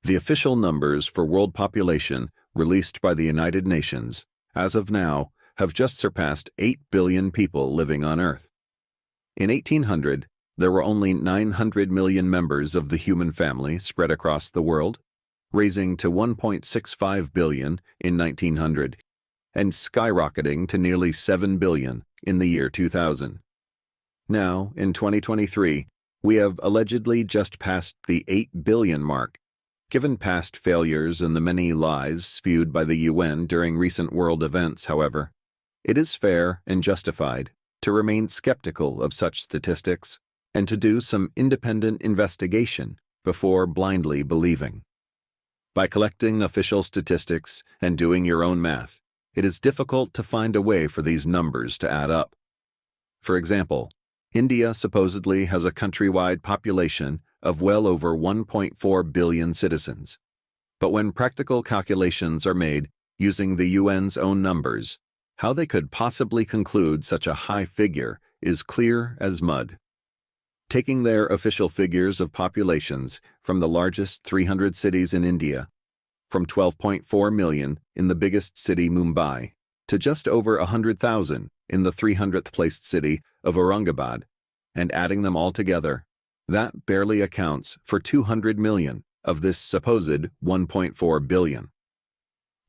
The official numbers for world population released by the United Nations, as of now, have just surpassed 8 billion people living on Earth. In 1800, there were only 900 million members of the human family spread across the world, raising to 1.65 billion in 1900, and skyrocketing to nearly 7 billion in the year 2000. Now, in 2023, we have allegedly just passed the 8 billion mark. Given past failures and the many lies spewed by the UN during recent world events, however, it is fair and justified to remain skeptical of such statistics and to do some independent investigation before blindly believing. By collecting official statistics and doing your own math, it is difficult to find a way for these numbers to add up. For example, India supposedly has a countrywide population of well over 1.4 billion citizens. But when practical calculations are made using the UN's own numbers, how they could possibly conclude such a high figure is clear as mud. Taking their official figures of populations from the largest 300 cities in India, from 12.4 million in the biggest city Mumbai to just over 100,000 in the 300th placed city of Aurangabad, and adding them all together, that barely accounts for 200 million of this supposed 1.4 billion.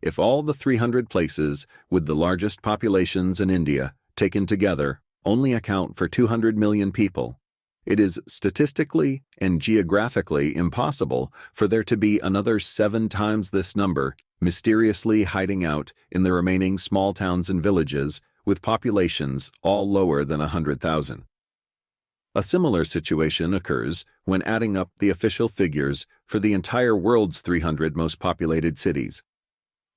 If all the 300 places with the largest populations in India taken together only account for 200 million people, it is statistically and geographically impossible for there to be another 7 times this number mysteriously hiding out in the remaining small towns and villages with populations all lower than 100,000. A similar situation occurs when adding up the official figures for the entire world's 300 most populated cities.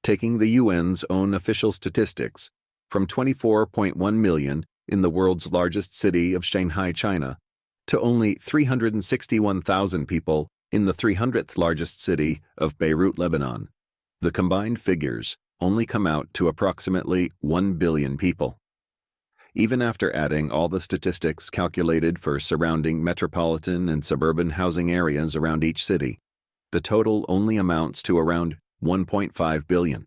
Taking the UN's own official statistics from 24.1 million in the world's largest city of Shanghai, China, to only 361,000 people in the 300th largest city of Beirut, Lebanon, the combined figures only come out to approximately 1 billion people. Even after adding all the statistics calculated for surrounding metropolitan and suburban housing areas around each city, the total only amounts to around 1.5 billion.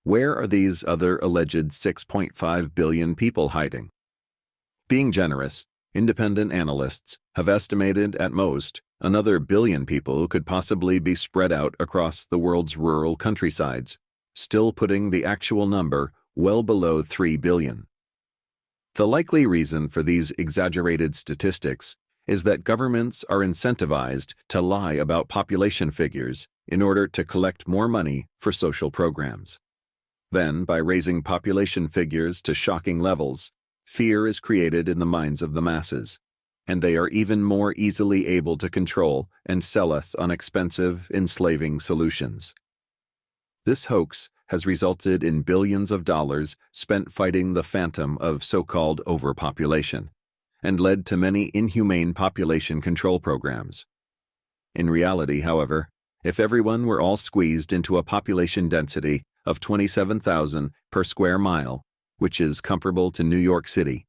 Where are these other alleged 6.5 billion people hiding? Being generous, independent analysts have estimated at most another billion people could possibly be spread out across the world's rural countrysides, still putting the actual number well below 3 billion. The likely reason for these exaggerated statistics is that governments are incentivized to lie about population figures in order to collect more money for social programs. Then, by raising population figures to shocking levels, fear is created in the minds of the masses, and they are even more easily able to control and sell us on expensive, enslaving solutions. This hoax has resulted in billions of dollars spent fighting the phantom of so-called overpopulation, and led to many inhumane population control programs. In reality, however, if everyone were all squeezed into a population density of 27,000 per square mile, which is comparable to New York City,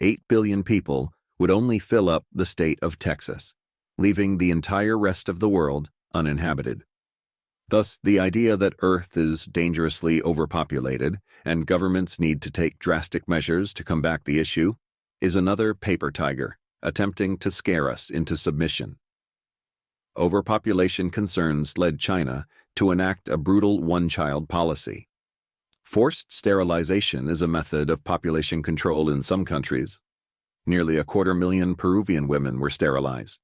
8 billion people would only fill up the state of Texas, leaving the entire rest of the world uninhabited. Thus, the idea that Earth is dangerously overpopulated and governments need to take drastic measures to combat the issue is another paper tiger attempting to scare us into submission. Overpopulation concerns led China to enact a brutal one-child policy. Forced sterilization is a method of population control in some countries. Nearly 250,000 Peruvian women were sterilized.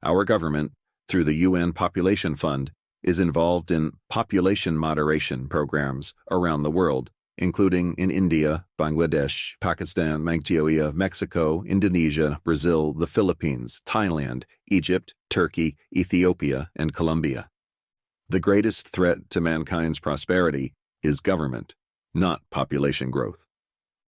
Our government, through the UN Population Fund, is involved in population moderation programs around the world, including in India, Bangladesh, Pakistan, Nigeria, Mexico, Indonesia, Brazil, the Philippines, Thailand, Egypt, Turkey, Ethiopia, and Colombia. The greatest threat to mankind's prosperity is government, not population growth.